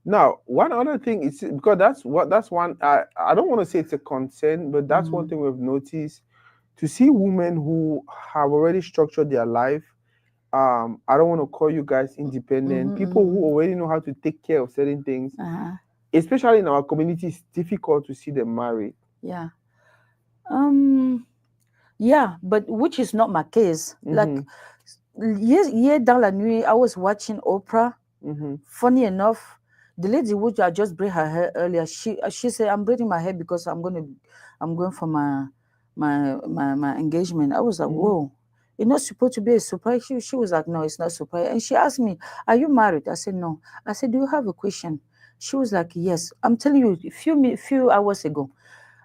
Now, one other thing is, because that's one, I don't want to say it's a concern, but that's one thing we've noticed, to see women who have already structured their life. I don't want to call you guys independent. People who already know how to take care of certain things, especially in our community, it's difficult to see them married. Yeah. Yeah, but which is not my case. Like, hier dans la nuit, I was watching Oprah. Funny enough, the lady which I just braid her hair earlier, she said, I'm braiding my hair because I'm going for my engagement. I was like, whoa, it's not supposed to be a surprise. She was like, no, it's not a surprise. And she asked me, are you married? I said, no. I said, do you have a question? She was like, yes. I'm telling you, a few hours ago.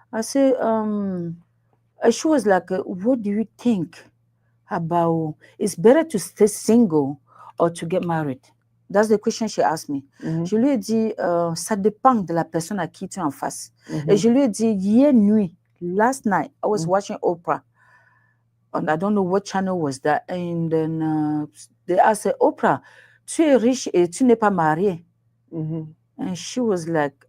I said, she was like, what do you think about, it's better to stay single or to get married? That's the question she asked me. Je lui ai dit, ça dépend de la personne à qui tu es en face. Et je lui ai dit, hier nuit, last night, I was watching Oprah. And I don't know what channel was that. And then they asked, Oprah, tu es riche et tu n'es pas mariée. And she was like,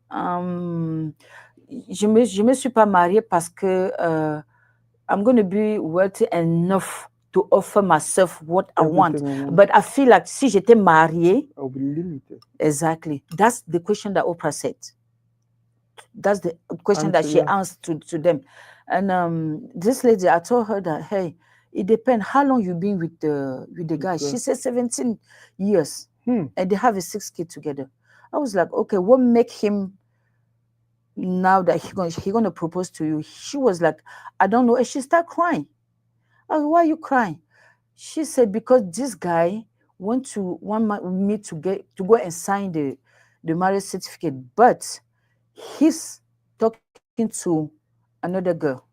je me suis pas mariée parce que I'm going to be wealthy enough to offer myself what I want. But I feel like si j'étais mariée, I'll be limited. Exactly. That's the question that Oprah said. That's the question that she asked to them. And this lady, I told her that, hey, it depends how long you've been with the guy. She said 17 years. And they have a 6 kids together. I was like, okay, what make him now that he gonna propose to you? She was like, I don't know. And she started crying. I was, why are you crying? She said, because this guy want me to go and sign the marriage certificate, but he's talking to another girl.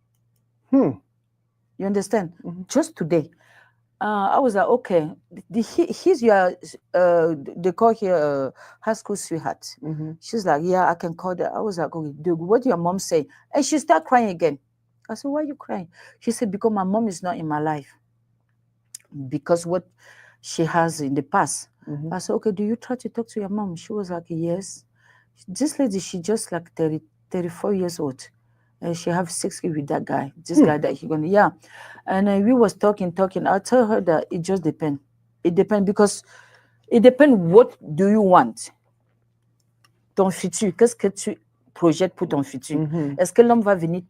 You understand? Just today. I was like, okay, he's your, they call here high school sweetheart. She's like, yeah, I can call that. I was like, okay, what did your mom say? And she started crying again. I said, why are you crying? She said, because my mom is not in my life. Because what she has in the past. I said, okay, do you try to talk to your mom? She was like, yes. This lady, she just like 34 years old. And she have 6 kids with that guy. This guy that he gonna, yeah. And we was talking. I tell her that it just depends. It depends because it depends what do you want. Ton futur, qu'est-ce que tu projettes pour ton futur? Est-ce que l'homme va venir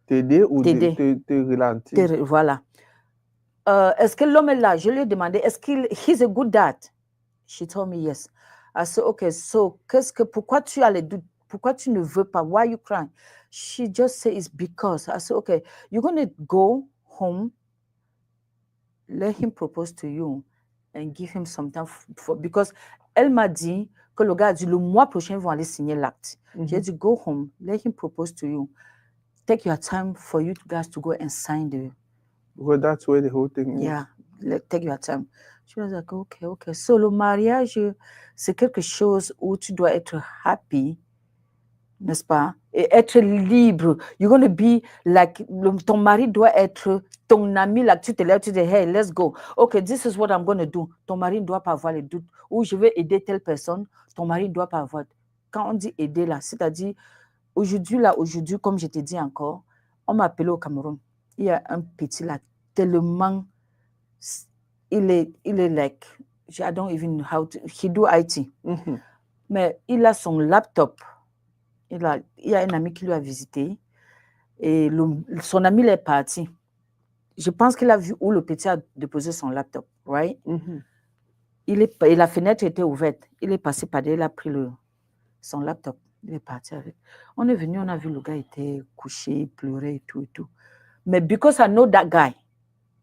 t'aider ou te ralentir? Voilà. Est-ce que l'homme est là? Je lui ai demandé, est-ce he's a good dad? She told me yes. I said, okay, so pourquoi tu as les doutes? Pourquoi tu ne veux pas? Why are you crying? She just said it's because. I said, okay, you're going to go home, let him propose to you and give him some time because elle m'a dit que le gars a dit le mois prochain, ils vont aller signer l'acte. J'ai dit, go home, let him propose to you. Take your time for you guys to go and sign the... Well, that's where the whole thing is. Yeah, take your time. She was like, okay. So, le mariage, c'est quelque chose où tu dois être happy, n'est-ce pas? Et être libre. You're going to be like, ton mari doit être ton ami, like tu te lèves, tu dis, hey, let's go. Okay, this is what I'm going to do. Ton mari ne doit pas avoir les doutes. Ou je vais aider telle personne, ton mari ne doit pas avoir. Quand on dit aider là, c'est-à-dire, aujourd'hui, comme je te dis encore, on m'a appelé au Cameroun. Il y a un petit là, tellement, il est like, I don't even know how to, he do IT. Mais il a son laptop. Il y a un ami qui lui a visité et son ami est parti. Je pense qu'il a vu où le petit a déposé son laptop, right? Et la fenêtre était ouverte. Il est passé par derrière, il a pris son laptop. Il est parti avec. On est venu, on a vu le gars était couché, il pleurait et tout. Mais because I know that guy,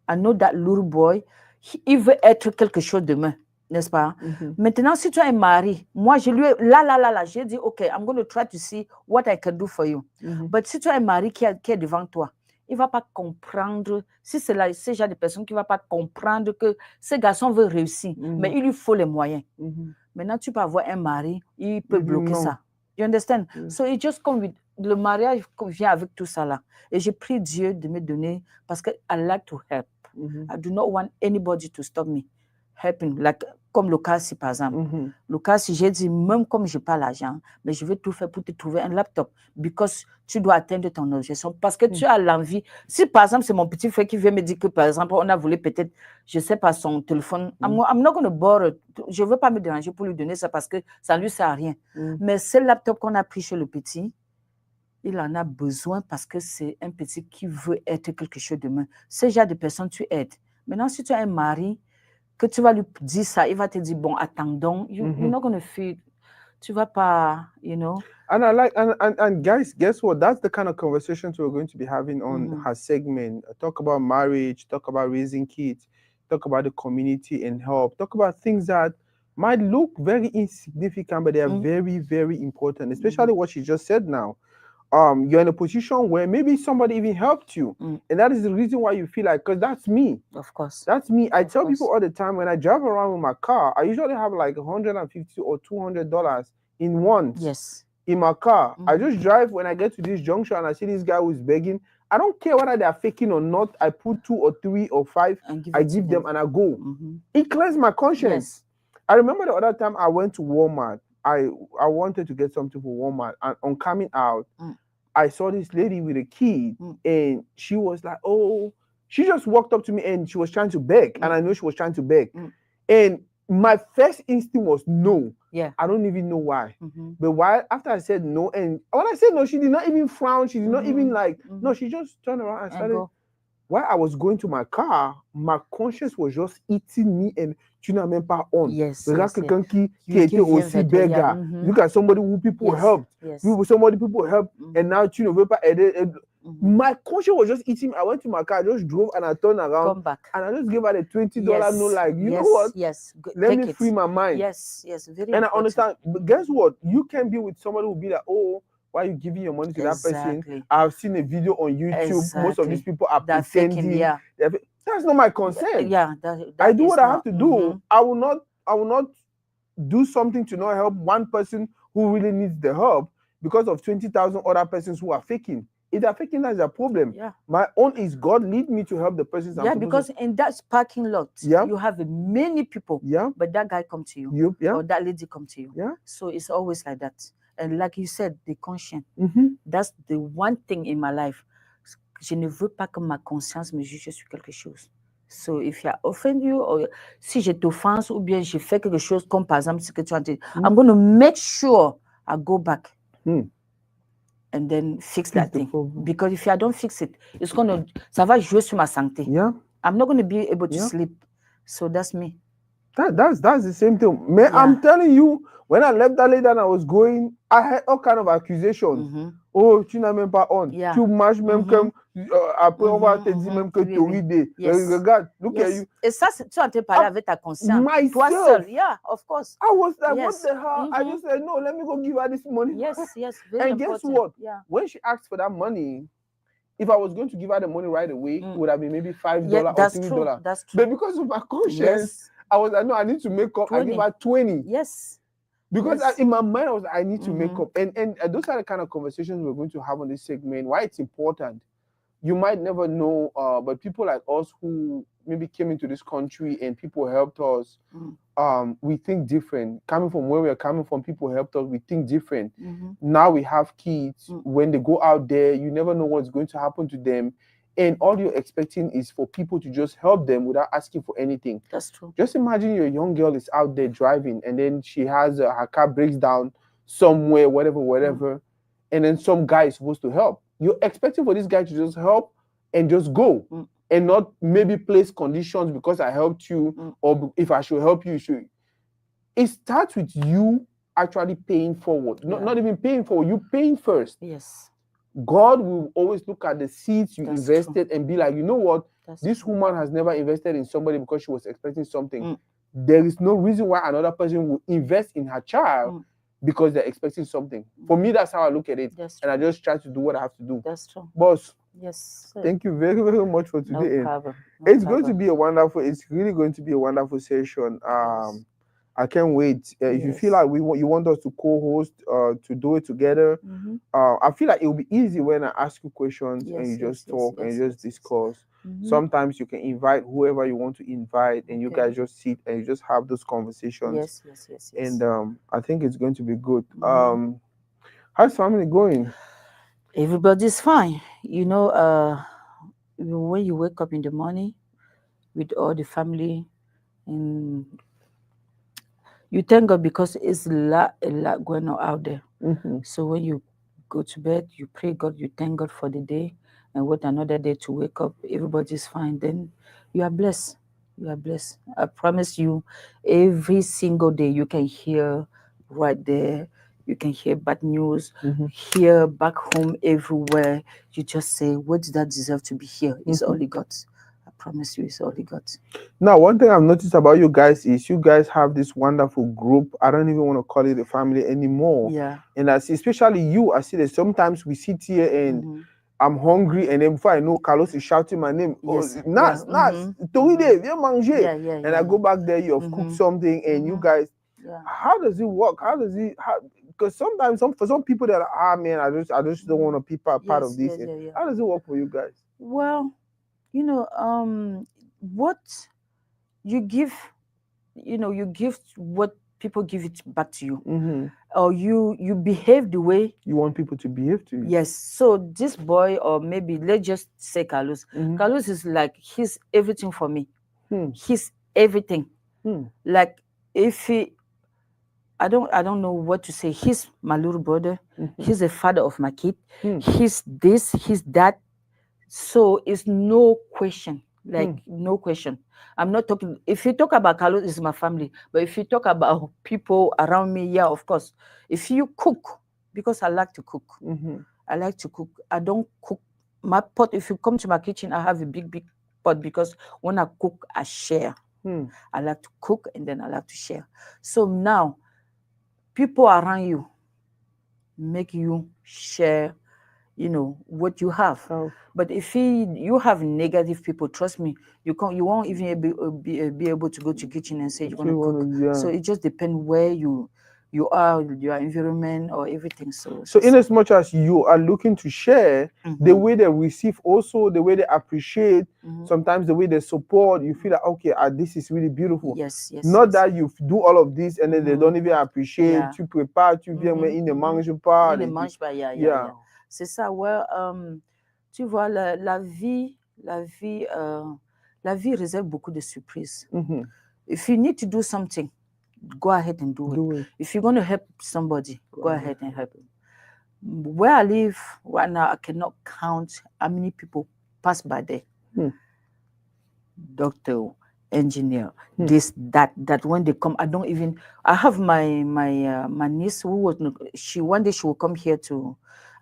I know that little boy, il veut être quelque chose demain, n'est-ce pas? Maintenant, si tu as un mari, moi, je lui ai, là, j'ai dit, OK, I'm going to try to see what I can do for you. But si tu as un mari qui est devant toi, il ne va pas comprendre, si c'est là, ce genre de personne qui ne va pas comprendre que ce garçon veut réussir, mais il lui faut les moyens. Maintenant, tu peux avoir un mari, il peut bloquer ça. You understand? So it just come with, le mariage vient avec tout ça là. Et j'ai prié Dieu de me donner, parce que I like to help. I do not want anybody to stop me helping, like, comme le cas si par exemple. Le cas si j'ai dit, même comme je n'ai pas l'argent, mais je vais tout faire pour te trouver un laptop, because tu dois atteindre ton objection, parce que tu as l'envie. Si par exemple, c'est mon petit frère qui vient me dire que par exemple, on a volé peut-être, je ne sais pas, son téléphone, I'm not going to borrow, je ne veux pas me déranger pour lui donner ça parce que ça ne lui sert à rien. Mais ce laptop qu'on a pris chez le petit, il en a besoin parce que c'est un petit qui veut être quelque chose demain. Ce genre de personne, tu aides. Maintenant, si tu as un mari, que tu vas lui dire ça, il va te dire, bon, attendons, you're not going to feel, tu vas pas, you know. And I like, and guys, guess what? That's the kind of conversations we're going to be having on her segment. Talk about marriage, talk about raising kids, talk about the community and help, talk about things that might look very insignificant, but they are very, very important, especially what she just said now. You're in a position where maybe somebody even helped you. And that is the reason why you feel like, because that's me. Of course. That's me. I tell people all the time, when I drive around with my car, I usually have like $150 or $200 in once. Yes. In my car. I just drive when I get to this junction and I see this guy who's begging. I don't care whether they are faking or not. I put 2 or 3 or 5. I give them and I go. It clears my conscience. Yes. I remember the other time I went to Walmart. I wanted to get something for Walmart, and on coming out, I saw this lady with a kid, and she was like, oh, she just walked up to me and she was trying to beg, and I know she was trying to beg. And my first instinct was no. Yeah. I don't even know why. But after I said no, and when I said no, she did not even frown. She did not even like, no, she just turned around and started. While I was going to my car, my conscience was just eating me, and tu n'as même pas honte. Yes. Regarde quelqu'un qui était aussi beggar. Look at somebody who people helped. Somebody people helped, and now tu ne veux pas aider. My conscience was just eating. I went to my car, I just drove and I turned around. Come back. And I just gave her the $20 Yes. note, like, you know Yes. what? Yes. Let Take me it. free my mind. Yes. Yes. Very And I important. understand. But guess what? You can be with somebody who will be like, oh, why are you giving your money to that person? Exactly. I've seen a video on YouTube. Most of these Exactly. people are That faking, pretending. yeah. That's not my concern. Yeah. I do is what I have not. to do. I will not do something to not help one person who really needs the help because of 20,000 other persons who are faking. If they're faking, that's a problem. Yeah. My own is God lead me to help the persons. Yeah, because in that parking lot, Yeah. you have many people. Yeah. But that guy come to you. Yeah. Or that lady come to you. Yeah. So it's always like that. And like you said, the conscience. That's the one thing in my life. Je ne veux pas que ma conscience me juge sur quelque chose. So if I offend you, or si je t'offense, ou bien je fais quelque chose comme par exemple ce que tu as dit, I'm going to make sure I go back and then fix that thing. Because if I don't fix it, ça va jouer sur ma santé. Yeah. I'm not going to be able to sleep. So that's me. That's the same thing. Man, I'm telling you, when I left that lady and I was going, I had all kind of accusations. Oh, tu n'as même pas honte. Tu marches même comme après on va te dire même que Toridey. Regarde, look at you. Et ça, tu as été parler avec ta conscience. Myself. Toi seul, yeah, of course. I was like, what the hell? I just said, no, let me go give her this money. Yes, very and important. Guess what? Yeah. When she asked for that money, if I was going to give her the money right away, it would have been maybe $5 or $3. That's true. But because of my conscience, I was like, no, I need to make up. 20. I give her 20. Yes. Because in my mind, I was like, I need to make up. And those are the kind of conversations we're going to have on this segment. Why it's important. You might never know, but people like us who maybe came into this country and people helped us, we think different. Coming from where we are coming from, people helped us, we think different. Now we have kids. When they go out there, you never know what's going to happen to them. And all you're expecting is for people to just help them without asking for anything. That's true. Just imagine your young girl is out there driving and then she has her car breaks down somewhere, whatever, and then some guy is supposed to help. You're expecting for this guy to just help and just go and not maybe place conditions because I helped you or if I should help you, you should. It starts with you actually paying forward. Not even paying forward, you paying first. Yes. God will always look at the seeds you That's invested true. and be like, you know what? This woman has never invested in somebody because she was expecting something. There is no reason why another person will invest in her child because they're expecting something. For me, that's how I look at it. And I just try to do what I have to do. That's true. Boss, yes, thank you very, very much for today. No problem. It's going to be it's really going to be a wonderful session. I can't wait. If you feel like you want us to co-host, to do it together, I feel like it will be easy when I ask you questions and you just talk and you just discuss. Sometimes you can invite whoever you want to invite, and you guys just sit and you just have those conversations. Yes. And I think it's going to be good. How's family going? Everybody's fine. You know, when you wake up in the morning with all the family, and you thank God because it's a lot going on out there. So when you go to bed, you pray God, you thank God for the day, and what another day to wake up, everybody's fine. Then you are blessed. You are blessed. I promise you, every single day you can hear right there. You can hear bad news, here, back home, everywhere. You just say, what did that deserve to be here? It's only God. I promise you, it's only God. Now, one thing I've noticed about you guys is you guys have this wonderful group. I don't even want to call it a family anymore. Yeah. And I see, especially you, I see that sometimes we sit here and I'm hungry, and then before I know, Carlos is shouting my name. Yes. Nas, Toridey, viens manger. And I go back there, you have cooked something, and you guys, how does it work? Because sometimes for some people that are, man, I just don't want to be part of this. How does it work for you guys? Well, you know, what you give, you give what people give it back to you, or you behave the way you want people to behave to you. Yes. So this boy, or maybe let's just say Carlos. Carlos is like, he's everything for me. He's everything. Like if he, I don't know what to say. He's my little brother. He's the father of my kid. He's this. He's that. So it's no question. Like no question. I'm not talking. If you talk about Carlos, it's my family. But if you talk about people around me, yeah, of course. If you cook, because I like to cook. I like to cook. I don't cook my pot, if you come to my kitchen, I have a big pot because when I cook, I share. I like to cook and then I like to share. So now, people around you make you share, what you have. But if you have negative people, trust me, you won't even be able to go to kitchen and say you're going to cook. So it just depends where you are, your environment or everything. So in as much as you are looking to share, the way they receive, also the way they appreciate, sometimes the way they support, you feel like, okay, this is really beautiful. Yes. Not that you do all of this and then they don't even appreciate. Tu prépares, tu viens, mais ils ne mangent pas. Ils ne mangent pas, yeah. C'est ça, tu vois, la vie réserve beaucoup de surprises. If you need to do something, go ahead and do it. If you're going to help somebody, go ahead and help them. Where I live right now, I cannot count how many people pass by there. Doctor, engineer, this, that when they come, I have my niece who was, one day she will come here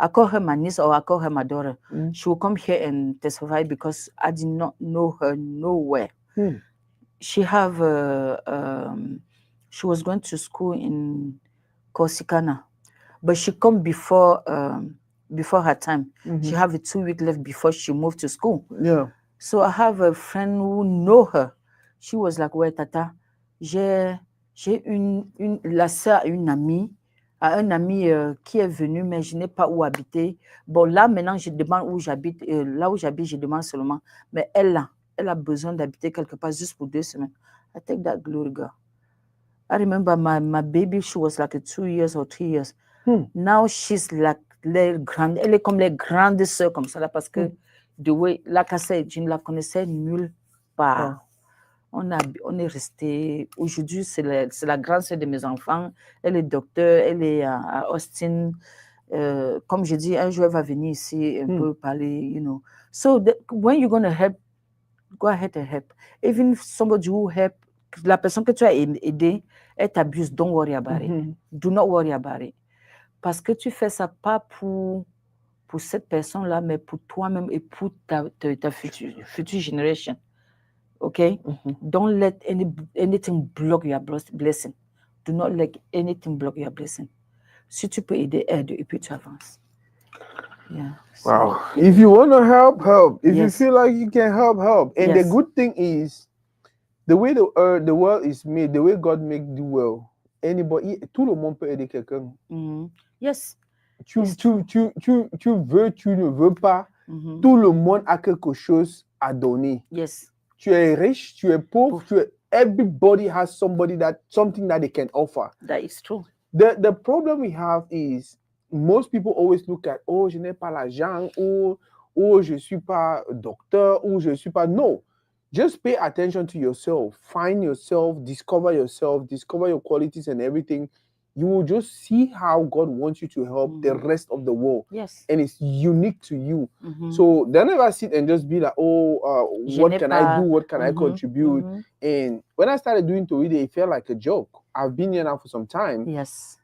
I call her my niece or I call her my daughter. She will come here and testify because I did not know her nowhere. She was going to school in Corsicana, but she come before her time. She have a 2 week left before she moved to school. So I have a friend who know her. She was like, ouais, tata, j'ai la sœur, une amie, un ami qui est venu, mais je n'ai pas où habiter. Bon, là, maintenant, je demande où j'habite. Là où j'habite, je demande seulement. Mais elle a besoin d'habiter quelque part juste pour 2 semaines. I take that glory, girl. I remember my baby, she was like 2 years or 3 years. Now she's like elle est comme les grandes sœurs comme ça, là, parce que the way, like I said, je ne la connaissais nulle part. On est resté. Aujourd'hui, c'est la grande sœur de mes enfants. Elle est docteur, elle est à Austin. Comme je dis, un jour, elle va venir ici un peu parler, So, when you're going to help, go ahead and help. Even if somebody who help, la personne que tu as aidée, elle t'abuse, don't worry about it. Do not worry about it. Parce que tu fais ça pas pour cette personne-là, mais pour toi-même et pour ta future generation. Okay? Don't let anything block your blessing. Do not let anything block your blessing. Si tu peux aider, aide et puis tu avances. Yeah. Wow. If you want to help. If you feel like you can help. And the good thing is, the way the world is made, the way God make the world, tout le monde peut aider quelqu'un. Yes. Tu veux, tu ne veux pas, tout le monde a quelque chose à donner. Yes. Tu es riche, tu es pauvre, everybody has something that they can offer. That is true. The problem we have is most people always look at, je n'ai pas l'argent, ou je suis pas docteur, ou je suis pas. No. Just pay attention to yourself. Find yourself, discover your qualities and everything. You will just see how God wants you to help the rest of the world. Yes. And it's unique to you. So don't ever sit and just be like, what can I do? What can I contribute? And when I started doing Toridey, it felt like a joke. I've been here now for some time. Yes.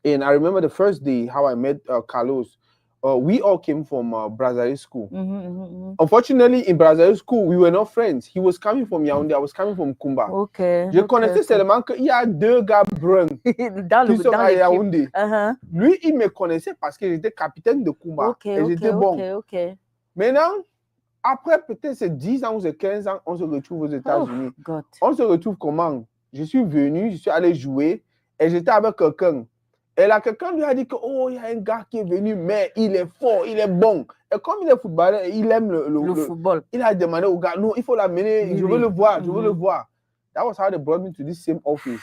And I remember the first day how I met Carlos. We all came from Brazil school. Unfortunately, in Brazil school, we were not friends. He was coming from Yaoundé, I was coming from Kumba. Je connaissais seulement qu'il y a 2 gars bruns qui sont à Yaoundé. Lui, il me connaissait parce que j'étais capitaine de Kumba. Et j'étais bon. Maintenant, après peut-être c'est 10 ans ou c'est 15 ans, on se retrouve aux États-Unis. On se retrouve comment? Je suis venu, je suis allé jouer et j'étais avec quelqu'un. Et là, quelqu'un lui a dit que, il y a un gars qui est venu, mais il est fort, il est bon. Et comme il est footballeur, il aime le football. Il a demandé au gars, non, il faut l'amener, je veux le voir, je veux le voir. That was how they brought me to this same office.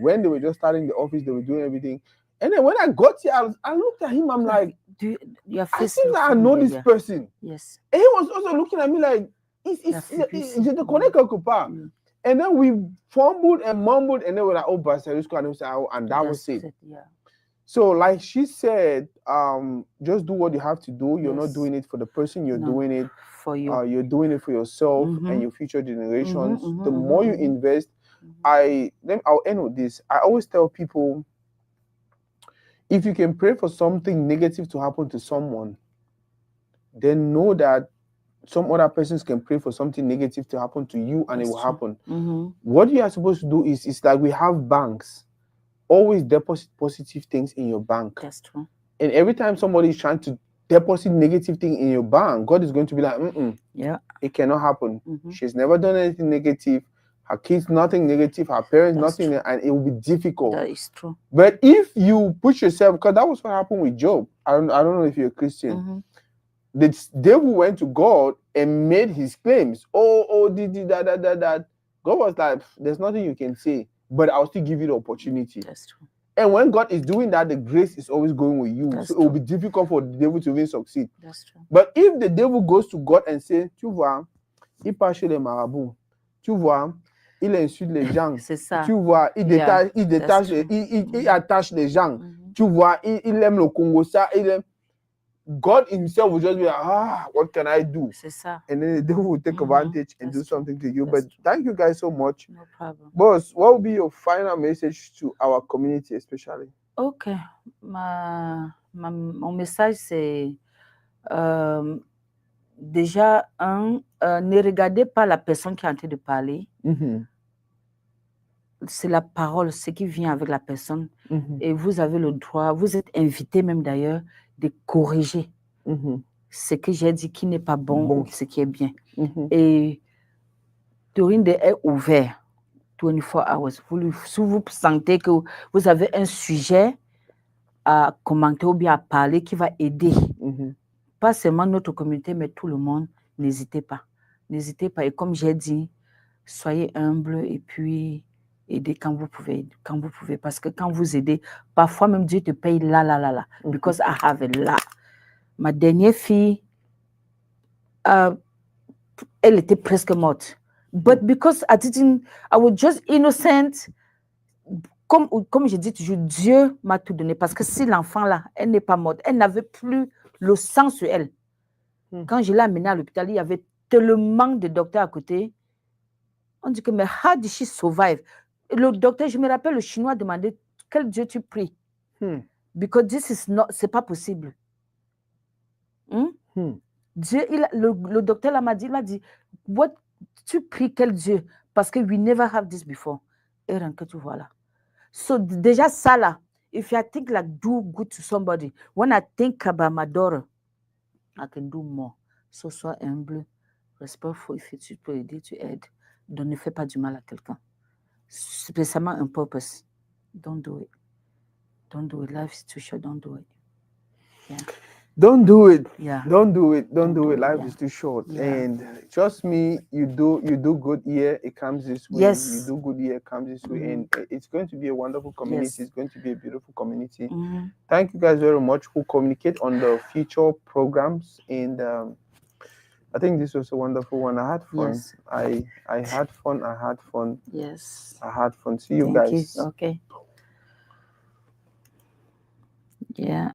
When they were just starting the office, they were doing everything. And then when I got here, I looked at him, I'm like, I think I know this person. Yes. And he was also looking at me like, je te connais quelque part. And then we fumbled and mumbled, and then we're like, and that was it. Yeah. So, like she said, just do what you have to do. You're not doing it for the person. You're doing it for you. You're doing it for yourself and your future generations. The more you invest, I'll end with this. I always tell people, if you can pray for something negative to happen to someone, then know that some other persons can pray for something negative to happen to you and That's it will true. happen. Mm-hmm. What you are supposed to do is, it's like we have banks. Always deposit positive things in your bank. That's true. And every time somebody is trying to deposit negative thing in your bank, God is going to be like, Yeah. it cannot happen. Mm-hmm. She's never done anything negative. Her kids, nothing negative. Her parents, That's nothing. true. And it will be difficult. That is true. But if you push yourself, because that was what happened with Job. I don't know if you're a Christian. Mm-hmm. The devil went to God and made his claims. That. God was like, there's nothing you can say, but I'll still give you the opportunity. That's true. And when God is doing that, the grace is always going with you. That's So it will true. be difficult for the devil to even succeed. That's true. But if the devil goes to God and says, tu vois, il passe chez les marabouts, tu vois, il insulte les gens, C'est ça. tu vois, il détache, il attache les gens, Mm-hmm. tu vois, il aime le Congo, ça, il aime. God himself will just be like, what can I do? C'est ça. And then the devil will take advantage and do something to you. But thank you guys so much. No problem. Boss, what will be your final message to our community especially? Ok. Mon message, c'est déjà, ne regardez pas la personne qui est en train de parler. Mm-hmm. C'est la parole, ce qui vient avec la personne. Mm-hmm. Et vous avez le droit, vous êtes invité même d'ailleurs, de corriger ce que j'ai dit qui n'est pas bon ou ce qui est bien. Et Toridey est ouvert 24 hours. Si vous sentez que vous avez un sujet à commenter ou bien à parler qui va aider, pas seulement notre communauté, mais tout le monde, n'hésitez pas. N'hésitez pas. Et comme j'ai dit, soyez humble et puis aidez quand vous pouvez. Parce que quand vous aidez, parfois même Dieu te paye là. Because I have a lot. Ma dernière fille, elle était presque morte. But because I was just innocent, comme je dis toujours, Dieu m'a tout donné. Parce que si l'enfant là, elle n'est pas morte, elle n'avait plus le sang sur elle. Quand je l'ai amenée à l'hôpital, il y avait tellement de docteurs à côté. On dit que, mais how did she survive? Et le docteur, je me rappelle, le Chinois demandait, quel Dieu tu pries? Because this is not, c'est pas possible. Dieu, le docteur m'a dit, il a dit, what, tu pries quel Dieu? Parce que we never have this before. Et rien que tu vois là. So déjà ça là, if I think like do good to somebody, when I think about my daughter, I can do more. So sois humble, respectful, if tu peux aider, tu aides. Donc ne fais pas du mal à quelqu'un. Spécialement un purpose. Don't do it. Don't do it. Life is too short. Don't do it. Yeah. Don't do it. Yeah. Don't do it. Don't do it. Life Yeah. is too short. Yeah. And trust me, you do good here, it comes this way. Yes. You do good here, it comes this way. And it's going to be a wonderful community. Yes. It's going to be a beautiful community. Thank you guys very much who communicate on the future programs. And I think this was a wonderful one. I had fun. Yes. I had fun. I had fun. Yes. I had fun. See you Thank guys. you. Okay. Yeah.